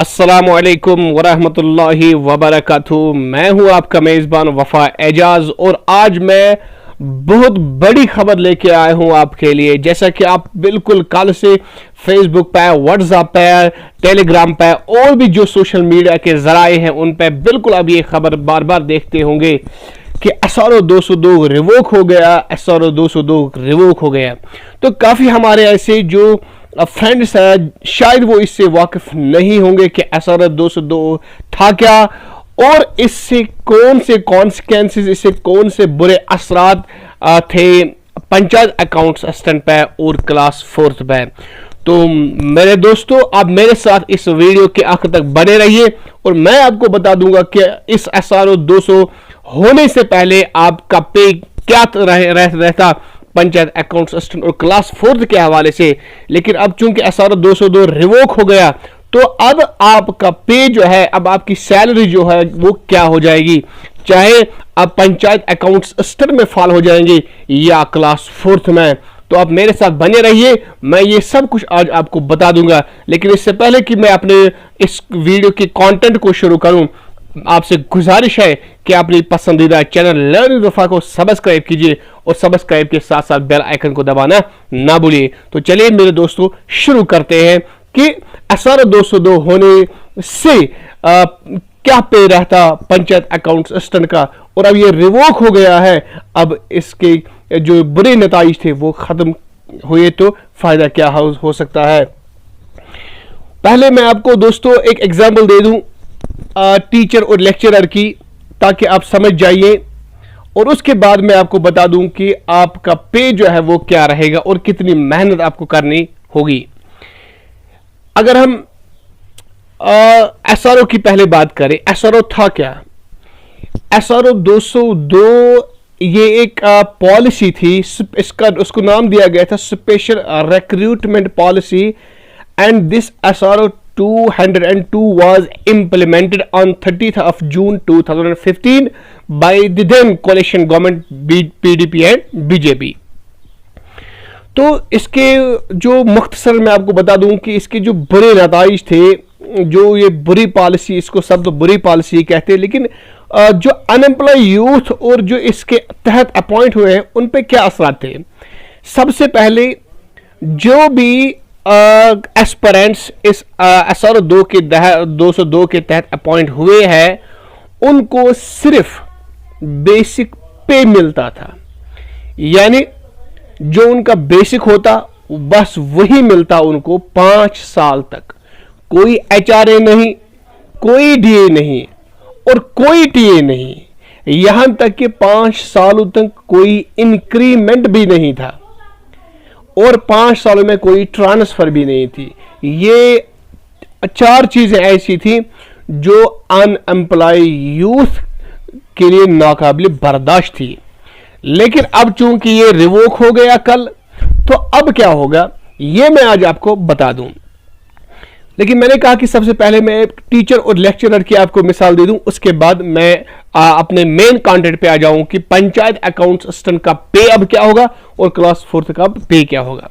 अस्सलामुअलैकुम वरहमतुल्लाहि वबरकातुहू। मैं हूं आपका मेज़बान वफा एजाज और आज मैं बहुत बड़ी खबर लेके आया हूं आपके लिए। जैसा कि आप बिल्कुल कल से फेसबुक पे, व्हाट्सएप पे, टेलीग्राम पे और भी जो सोशल मीडिया के जराए हैं उन पे बिल्कुल अब ये खबर बार बार देखते होंगे कि SRO 202 रिवोक हो गया, SRO 202 रिवोक हो गया। तो काफ़ी हमारे ऐसे जो फ्रेंड्स हैं शायद वो इससे वाकिफ नहीं होंगे कि SRO 202 था क्या और इससे कौन से कॉन्सिक्वेंसेस, इससे कौन से बुरे असरात थे पंचायत अकाउंट्स असिस्टेंट पे और क्लास 4th पे। तो मेरे दोस्तों, आप मेरे साथ इस वीडियो के आखिर तक बने रहिए और मैं आपको बता दूंगा कि इस SRO 200 होने से पहले आपका पे क्या रहता पंचायत अकाउंट्स असिस्टेंट और क्लास 4th के हवाले से। लेकिन अब चूंकि SRO 202 रिवोक हो गया तो अब आपका पे जो है, अब आपकी सैलरी जो है वो क्या हो जाएगी, चाहे आप पंचायत अकाउंट्स असिस्टेंट में फॉल हो जाएंगे या क्लास 4th में। तो आप मेरे साथ बने रहिए, मैं ये सब कुछ आज आपको बता दूंगा। लेकिन इससे पहले कि मैं अपने इस वीडियो के कंटेंट को शुरू करूं, आपसे गुजारिश है कि अपनी पसंदीदा चैनल लर्निंग वफा को सब्सक्राइब कीजिए और सब्सक्राइब के साथ साथ बेल आइकन को दबाना ना भूलिए। तो चलिए मेरे दोस्तों शुरू करते हैं कि SRO 202 होने से क्या पे रहता पंचायत अकाउंट्स असिस्टेंट का और अब ये रिवोक हो गया है। अब इसके जो बुरे नताइज थे वो खत्म हुए तो फायदा क्या हो सकता है। पहले मैं आपको दोस्तों एक एग्जांपल दे दूं टीचर और लेक्चरर की, ताकि आप समझ जाइए और उसके बाद मैं आपको बता दूं कि आपका पे जो है वो क्या रहेगा और कितनी मेहनत आपको करनी होगी। अगर हम SRO की पहले बात करें, SRO था क्या? SRO 202 ये एक पॉलिसी थी, उसको नाम दिया गया था special recruitment policy and this SRO 202 was implemented on 30th of June 2015 by the then coalition government PDP and BJP। तो इसके जो मुख्तसर मैं आपको बता दूं कि इसके जो बुरे नताइज थे, जो ये बुरी पॉलिसी, इसको सब तो बुरी पॉलिसी कहते हैं, लेकिन जो अनएम्प्लॉय यूथ और जो इसके तहत अपॉइंट हुए हैं उन पे क्या असरात थे। सबसे पहले जो भी एस्पिरेंट्स इस SRO 202 के तहत अपॉइंट हुए हैं उनको सिर्फ बेसिक पे मिलता था, यानी जो उनका बेसिक होता बस वही मिलता उनको 5 साल तक। कोई HRA नहीं, कोई DA नहीं और कोई TA नहीं, यहां तक कि 5 सालों तक कोई इंक्रीमेंट भी नहीं था और 5 सालों में कोई ट्रांसफर भी नहीं थी। ये 4 चीजें ऐसी थी जो अनएम्प्लॉय यूथ के लिए नाकाबिल बर्दाश्त थी। लेकिन अब चूंकि ये रिवोक हो गया कल, तो अब क्या होगा ये मैं आज आपको बता दूं। लेकिन मैंने कहा कि सबसे पहले मैं टीचर और लेक्चरर की आपको मिसाल दे दूं, उसके बाद मैं अपने मेन कंटेंट पे आ जाऊं कि पंचायत अकाउंट्स असिस्टेंट का पे अब क्या होगा और क्लास 4th का पे क्या होगा।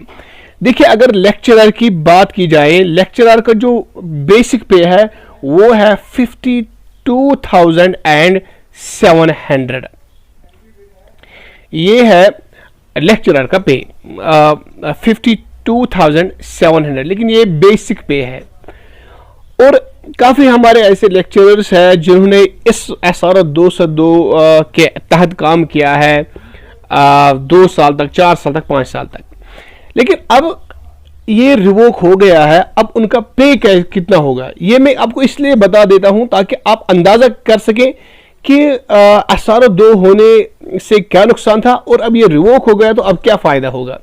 देखिए, अगर लेक्चरर की बात की जाए, लेक्चरर का जो बेसिक पे है वो है 52,700। ये है लेक्चरर का पे 52,700, लेकिन ये बेसिक पे है। और काफी हमारे ऐसे लेक्चरर्स हैं जिन्होंने इस SRO 202 के तहत काम किया है 2 साल तक, 4 साल तक, 5 साल तक। लेकिन अब ये रिवोक हो गया है, अब उनका पे कितना होगा ये मैं आपको इसलिए बता देता हूं ताकि आप अंदाजा कर सकें कि SRO 2 होने से क्या नुकसान था और अब ये रिवोक हो गया तो अब क्या फायदा होगा।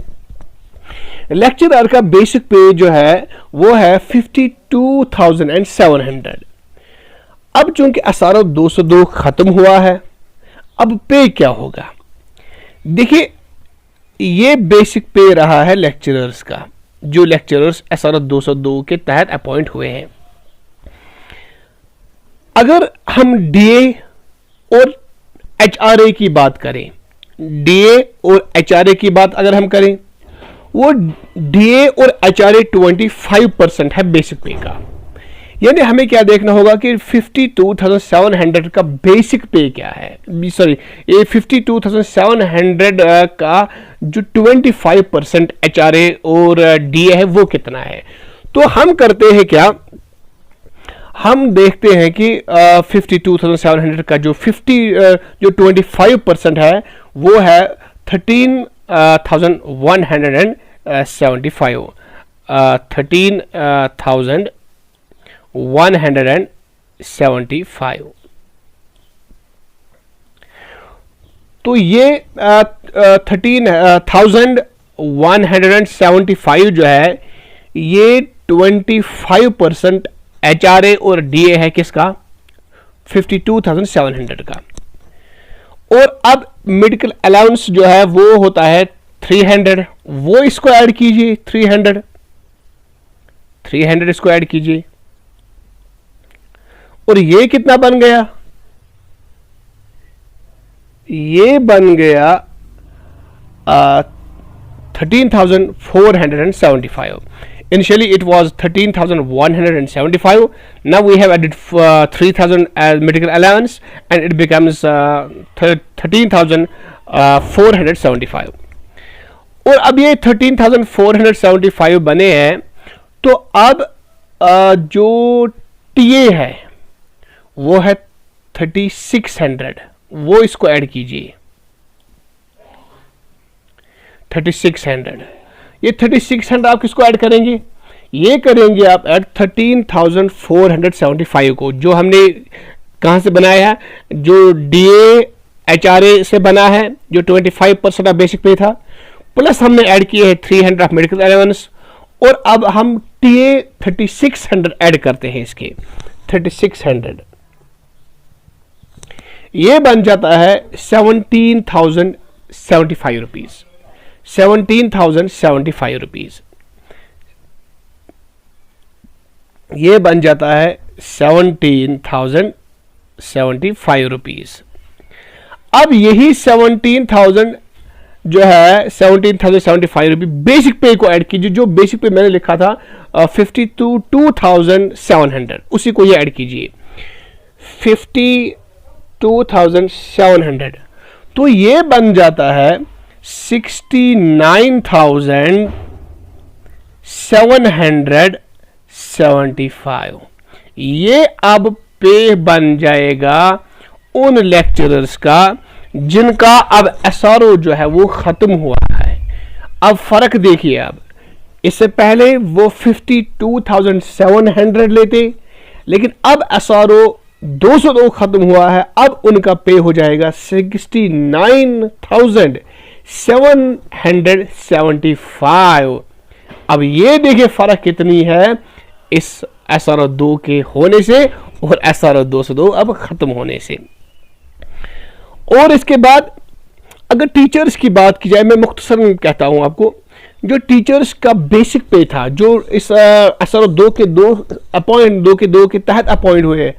लेक्चरर का बेसिक पे जो है वो है 52,700। अब चूंकि SRO 202 खत्म हुआ है, अब पे क्या होगा। देखिए, ये बेसिक पे रहा है लेक्चरर्स का, जो लेक्चरर्स SRO 202 के तहत अपॉइंट हुए हैं। अगर हम DA और HRA की बात करें, DA और HRA की बात अगर हम करें, वो DA और HRA 25% है बेसिक पे का, यानी हमें क्या देखना होगा कि 52,700 का बेसिक पे क्या है, सॉरी ये 52,700 का जो 25% HRA और DA है वो कितना है। तो हम करते हैं क्या, हम देखते हैं कि 52,700 का जो 25% है वो है 13,175 13,175। तो ये 13,175 जो है ये 25% HRA और DA है किसका, 52,700 का। और अब मेडिकल अलाउंस जो है वो होता है 300, वो इसको ऐड कीजिए, 300 इसको ऐड कीजिए, और ये कितना बन गया, ये बन गया 13,475. Initially it was 13,175. Now we have added 3,000 as medical allowance and it becomes 13,475. और अब ये 13,475 बने हैं, तो अब जो टीए है वो है 3,600, वो इसको ऐड कीजिए 3,600। ये 3,600 आप किसको ऐड करेंगे, ये करेंगे आप ऐड 13,475 को, जो हमने कहां से बनाया है, जो DA HRA से बना है, जो 25% ऑफ बेसिक पे था, प्लस हमने ऐड किए हैं 300 ऑफ मेडिकल अलाउंस, और अब हम TA 3,600 ऐड करते हैं इसके 3,600, ये बन जाता है 17,075 रुपीज, 17,075 रुपीज, ये बन जाता है 17,075 रुपीज। अब यही 17,000 जो है 17,075 रुपीज बेसिक पे को ऐड कीजिए, जो बेसिक पे मैंने लिखा था 52,700, उसी को ये ऐड कीजिए 52,700, तो ये बन जाता है 69,775। ये अब पे बन जाएगा उन लेक्चरर्स का जिनका अब SRO जो है वो खत्म हुआ है। अब फर्क देखिए, अब इससे पहले वो 52,700 लेते, लेकिन अब SRO 202 खत्म हुआ है, अब उनका पे हो जाएगा 69,775। अब ये देखिए फर्क कितनी है इस SRO 2 के होने से और SRO 202 अब खत्म होने से। और इसके बाद अगर टीचर्स की बात की जाए, मैं मुख्तसर कहता हूं आपको, जो टीचर्स का बेसिक पे था, जो इस SRO 2 के तहत अपॉइंट हुए,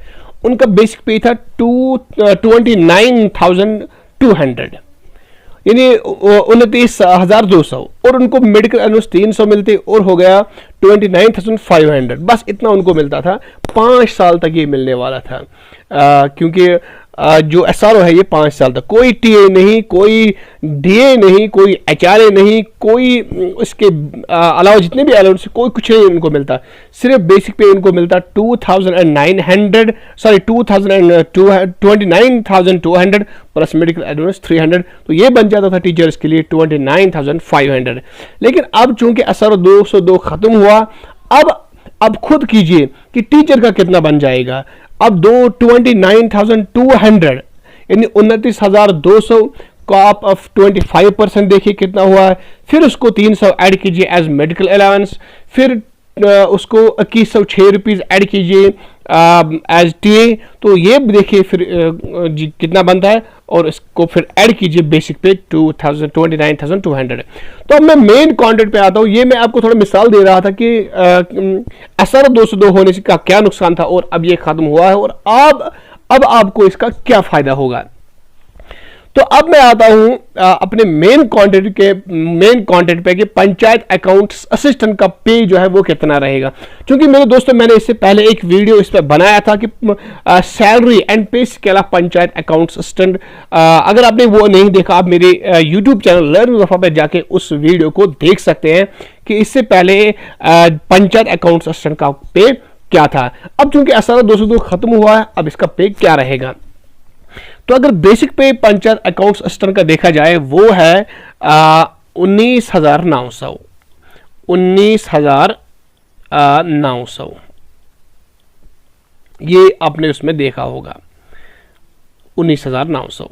उनका बेसिक पे था 29,200, यानी 29,200, और उनको मेडिकल अलाउंस 300 मिलते और हो गया 29,500। बस इतना उनको मिलता था, 5 साल तक ये मिलने वाला था, क्योंकि जो SRO है ये 5 साल तक, कोई TA नहीं, कोई DA नहीं, कोई HRA नहीं, कोई इसके अलावा जितने भी अलाउंस कोई कुछ नहीं उनको मिलता, सिर्फ बेसिक पे उनको मिलता 29,200 प्लस मेडिकल अलाउंस 300, तो ये बन जाता था टीचर्स के लिए 29,500। लेकिन अब चूंकि SRO 202 खत्म हुआ, अब खुद कीजिए कि टीचर का कितना बन जाएगा। अब 29,200 यानी 29,200 को आप 25% देखिए कितना हुआ है, फिर उसको 300 ऐड कीजिए एज मेडिकल अलाउंस, फिर उसको 2106 रुपीज़ ऐड कीजिए एज TA, तो ये देखिए फिर कितना बनता है, और इसको फिर ऐड कीजिए बेसिक पे 29,200। तो अब मैं मेन कंटेंट पे आता हूँ। ये मैं आपको थोड़ा मिसाल दे रहा था कि SRO 202 होने का क्या नुकसान था और अब ये खत्म हुआ है, और अब आपको इसका क्या फायदा होगा। तो अब मैं आता हूं अपने मेन कंटेंट पे कि पंचायत अकाउंट्स असिस्टेंट का पे जो है वो कितना रहेगा। क्योंकि मेरे दोस्तों मैंने इससे पहले एक वीडियो इस पर बनाया था कि सैलरी एंड पे scale of panchayat accounts assistant. अगर आपने वो नहीं देखा, आप मेरे यूट्यूब चैनल लर्न वफा पे जाके उस वीडियो को देख सकते हैं कि इससे पहले पंचायत अकाउंट्स असिस्टेंट का पे क्या था। अब चूंकि SRO 202 खत्म हुआ है, अब इसका पे क्या रहेगा। तो अगर बेसिक पे पंचायत अकाउंट्स असिस्टेंट का देखा जाए वो है 19,900। 19,900 ये आपने उसमें देखा होगा, 19,900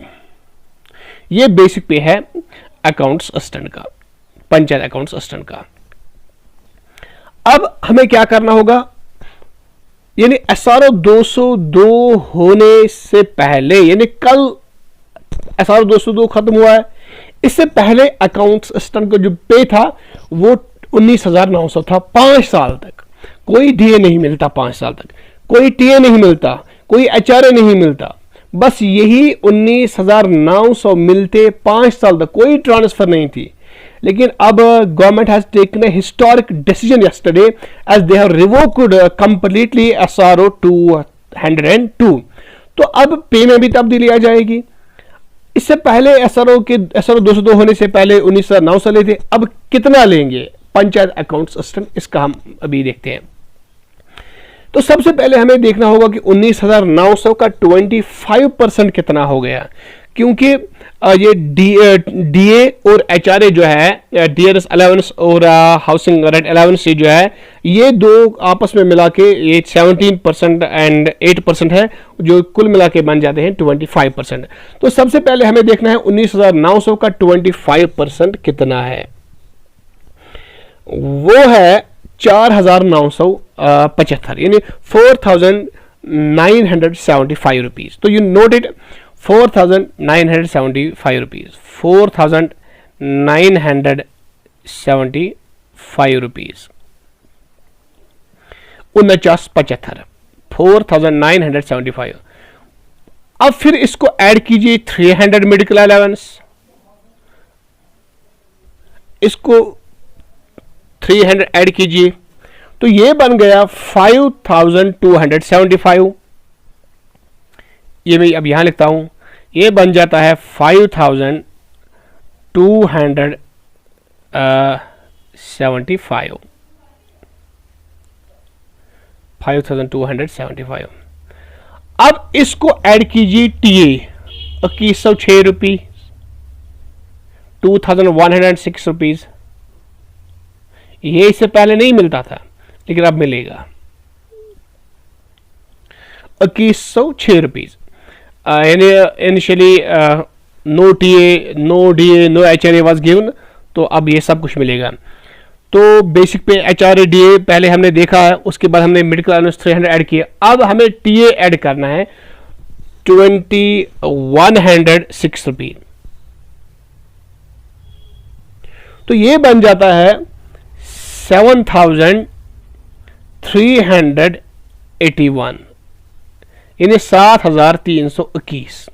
ये बेसिक पे है अकाउंट्स असिस्टेंट का, पंचायत अकाउंट्स असिस्टेंट का। अब हमें क्या करना होगा, यानी SRO 202 होने से पहले, यानी कल SRO 202 खत्म हुआ है, इससे पहले अकाउंट्स असिस्टेंट का जो पे था वो 19,900 था। 5 साल तक कोई DA नहीं मिलता, 5 साल तक कोई TA नहीं मिलता, कोई HRA नहीं मिलता, बस यही 19,900 मिलते 5 साल तक, कोई ट्रांसफर नहीं थी। लेकिन अब government has taken a historic decision yesterday as they have revoked completely SRO 202। तो अब पे में भी तब्दीली आ जाएगी। इससे पहले SRO 202 होने से पहले 19,900 लेते, अब कितना लेंगे पंचायत अकाउंट्स असिस्टेंट, इसका हम अभी देखते हैं। तो सबसे पहले हमें देखना होगा कि 19,900 का 25% कितना हो गया, क्योंकि ये DA और HRA जो है, DRS अलाउंस और हाउसिंग रेंट अलाउंस जो है, ये दो आपस में मिला के ये 17% एंड 8% है, जो कुल मिला के बन जाते हैं 25%। तो सबसे पहले हमें देखना है 19,900 का 25% कितना है। वो है 4,975, यानी 4,975 रुपीज। तो you note it, 4,975 rupees, 4,975 rupees, 4975, 4,975। अब फिर इसको ऐड कीजिए 300 मेडिकल अलाउंस, इसको 300 ऐड कीजिए, तो ये बन गया 5,275। ये मैं अब यहां लिखता हूं, ये बन जाता है 5,275। 5,275। अब इसको ऐड कीजिए TA 2106 रुपीज, 2,106 रुपीज। ये इससे पहले नहीं मिलता था लेकिन अब मिलेगा 2106 rupees. Initially no TA, no DA, no HRA was given, तो अब ये सब कुछ मिलेगा। तो बेसिक पे HRA DA पहले हमने देखा है, उसके बाद हमने मेडिकल अलाउंस 300 ऐड किया। अब हमें TA ऐड करना है 2,106 रुपीज। तो ये बन जाता है 7,381, यानी 7,321।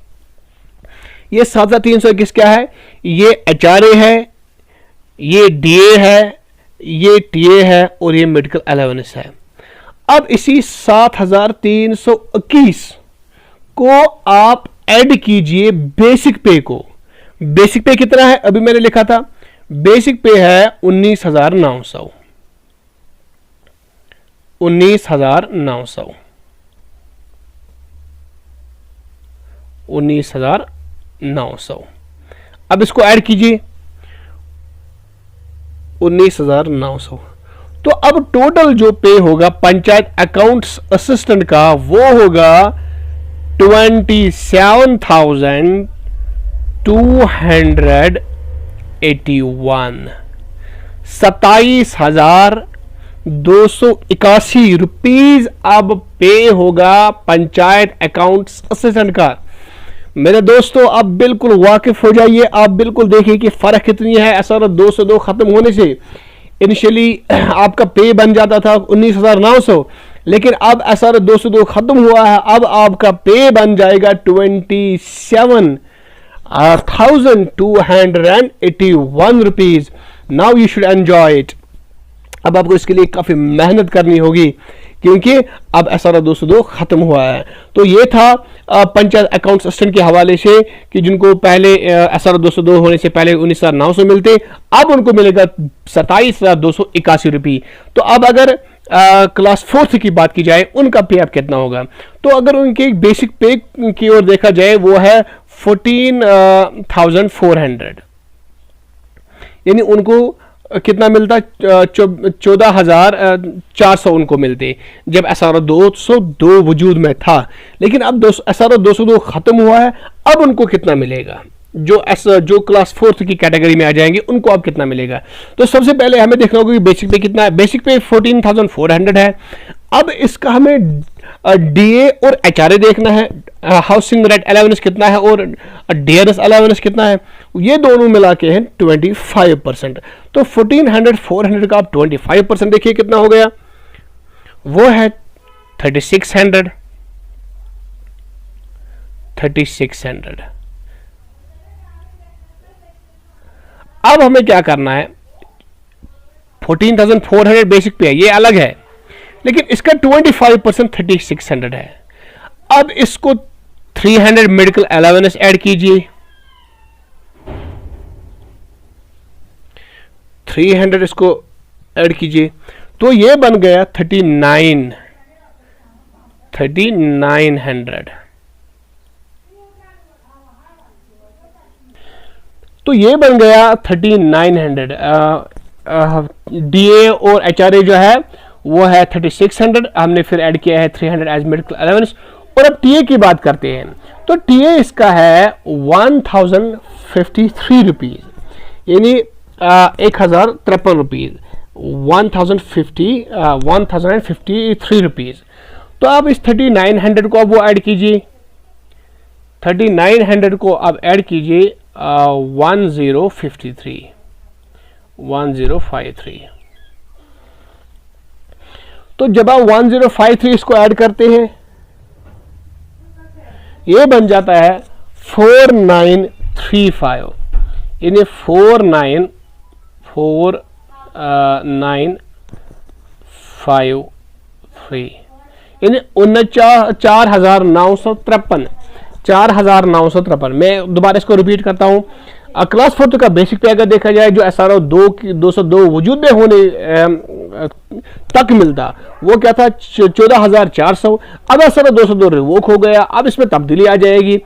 ये 7,321 क्या है, ये HRA है, ये DA है, ये TA है और ये मेडिकल अलाउंस है। अब इसी 7,321 को आप ऐड कीजिए बेसिक पे को। बेसिक पे कितना है, अभी मैंने लिखा था, बेसिक पे है 19,900। 19,900, 19,900। अब इसको ऐड कीजिए 19,900। तो अब टोटल जो पे होगा पंचायत अकाउंट्स असिस्टेंट का वो होगा 27,281, 27,281 रुपीज अब पे होगा पंचायत अकाउंट्स असिस्टेंट का। मेरे दोस्तों आप बिल्कुल वाकिफ हो जाइए, आप बिल्कुल देखिए कि फर्क कितनी है। SRO 202 खत्म होने से इनिशियली आपका पे बन जाता था 19,900, लेकिन अब SRO 202 खत्म हुआ है, अब आपका पे बन जाएगा 27 1281 rupees. Now you should enjoy it. अब आपको इसके लिए काफी मेहनत करनी होगी क्योंकि अब SRO 202 खत्म हुआ है। तो ये था पंचायत अकाउंट असिस्टेंट के हवाले से कि जिनको पहले SRO 202 होने से पहले 19,900 मिलते, अब उनको मिलेगा 27,281 रुपये। तो अब अगर क्लास 4 की बात की जाए उनका पे अब कितना होगा, तो अगर उनके बेसिक पे की ओर देखा जाए वो है 14,400, यानी उनको कितना मिलता, 14,400 उनको मिलते जब SRO 202 वजूद में था। लेकिन अब SRO 202 खत्म हुआ है, अब उनको कितना मिलेगा, जो क्लास 4 की कैटेगरी में आ जाएंगे उनको अब कितना मिलेगा। तो सबसे पहले हमें देखना होगा कि बेसिक पे कितना है। बेसिक पे 14,400 है। अब इसका हमें DA और HRA देखना है, हाउसिंग रेंट अलाउंस कितना है और DRS अलाउंस कितना है, ये दोनों मिला के हैं 25%। तो 1400-400 का आप 25% देखिए कितना हो गया, वो है 3600। अब हमें क्या करना है, 14,400 बेसिक पे है, ये अलग है, लेकिन इसका 25% 3600 है। अब इसको 300 मेडिकल अलाउंस ऐड कीजिए, 300 इसको ऐड कीजिए, तो ये बन गया 3900। तो ये बन गया 3900। DA और HRA जो है वो है 3600, हमने फिर ऐड किया है 300 एज मेडिकल अलाउंस। और अब TA की बात करते हैं, तो TA इसका है 1053 रुपीज, यानी 1053 रुपीज, 1053 रुपीज। तो अब इस 3900 को अब वो ऐड कीजिए, 3900 को अब ऐड कीजिए 1053। तो जब आप 1053 इसको ऐड करते हैं, ये बन जाता है 4935, यानी 4953, यानी 4953। मैं दोबारा इसको रिपीट करता हूं। क्लास 4 का बेसिक पे अगर देखा जाए, जो SRO 202 वजूद में होने तक मिलता, वो क्या था 14,400। अब SRO 202 रिवोक हो गया, अब इसमें तब्दीली आ जाएगी।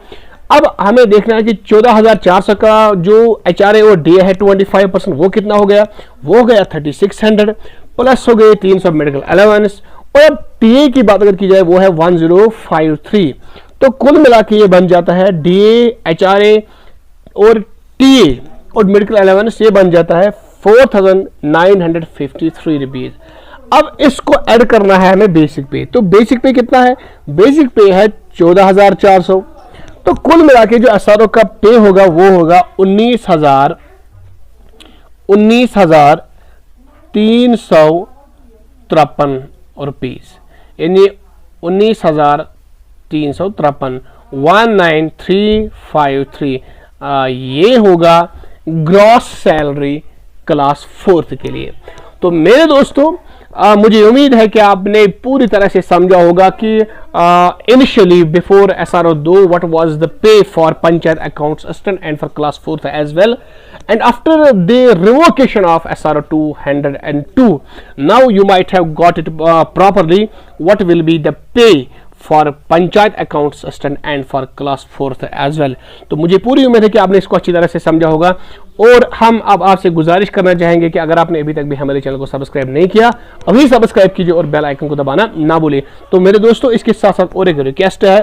अब हमें देखना है कि 14,400 का जो HRA और DA है 25%, वो कितना हो गया, वो हो गया 3600, प्लस हो गए 300 मेडिकल अलाउंस। और अब TA की बात अगर की जाए वो है 1053। तो कुल मिला के ये बन जाता है DA, HRA और TA और मेडिकल अलाउंस, ये बन जाता है 4953 रुपीज। अब इसको ऐड करना है हमें बेसिक पे। तो बेसिक पे कितना है, बेसिक पे है 14,400। तो कुल मिला के जो SRO का पे होगा वो होगा 19,353 रुपीज, यानी 19,353, 19353। ये होगा ग्रॉस सैलरी क्लास 4 के लिए। तो मेरे दोस्तों, मुझे उम्मीद है कि आपने पूरी तरह से समझा होगा कि initially before SRO 2 what was the pay for panchayat accounts assistant and for class 4 as well, and after the revocation of SRO 202, now you might have got it properly what will be the pay for panchayat accounts assistant and for class 4 as well. तो मुझे पूरी उम्मीद है कि आपने इसको अच्छी तरह से समझा होगा। और हम अब आपसे गुजारिश करना चाहेंगे कि अगर आपने अभी तक भी हमारे चैनल को सब्सक्राइब नहीं किया, अभी सब्सक्राइब कीजिए और बेल आइकन को दबाना ना भूलिए। तो मेरे दोस्तों, इसके साथ साथ और एक रिक्वेस्ट है,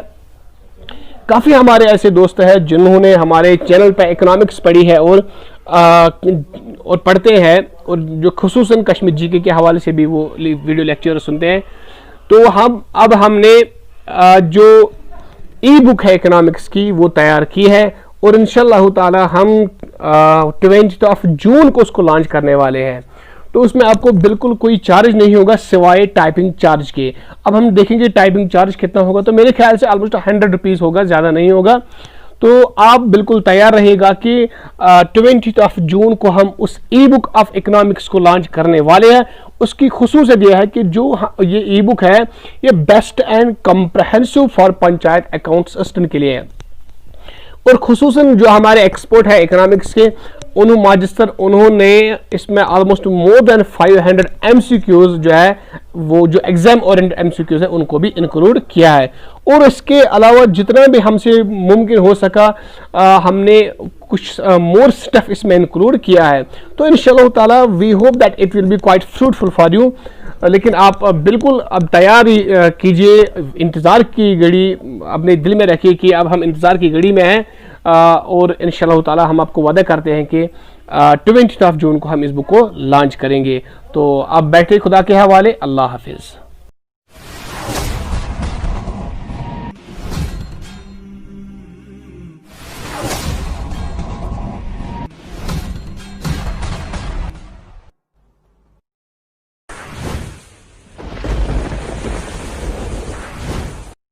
काफ़ी हमारे ऐसे दोस्त हैं जिन्होंने हमारे चैनल पर इकोनॉमिक्स पढ़ी है और पढ़ते हैं, और जो खुसूसन कश्मीर जीके के हवाले से भी वो वीडियो लेक्चर सुनते हैं। तो हमने जो ई बुक है इकोनॉमिक्स की वो तैयार की है, और इंशाल्लाह ताला हम 20 जून को उसको लॉन्च करने वाले हैं। तो उसमें आपको बिल्कुल कोई चार्ज नहीं होगा सिवाय टाइपिंग चार्ज के। अब हम देखेंगे टाइपिंग चार्ज कितना होगा, तो मेरे ख्याल से ऑलमोस्ट 100 रुपीज़ होगा, ज़्यादा नहीं होगा। तो आप बिल्कुल तैयार रहेगा कि 20 जून को हम उस ई बुक ऑफ इकोनॉमिक्स को लॉन्च करने वाले हैं। उसकी खुसूसियत यह है कि जो ये ई बुक है ये best and comprehensive for panchayat account assistant के लिए है। और खुसूसन जो हमारे एक्सपर्ट है इकोनॉमिक्स के माजिस्टर, उन्होंने इसमें ऑलमोस्ट मोर देन 500 MCQs जो है वो जो एग्जाम ओरिएंटेड MCQs है उनको भी इंक्लूड किया है। और इसके अलावा जितना भी हमसे मुमकिन हो सका हमने कुछ मोर स्टफ इसमें इंक्लूड किया है। तो इंशाअल्लाह ताला we hope that it will be quite fruitful for you. लेकिन आप बिल्कुल अब तैयारी कीजिए, इंतज़ार की घड़ी अपने दिल में रखिए कि अब हम इंतज़ार की घड़ी में हैं। और इंशाअल्लाह ताला हम आपको वादा करते हैं कि 20 जून को हम इस बुक को लॉन्च करेंगे। तो आप बैठे खुदा के हवाले, अल्लाह हाफिज़।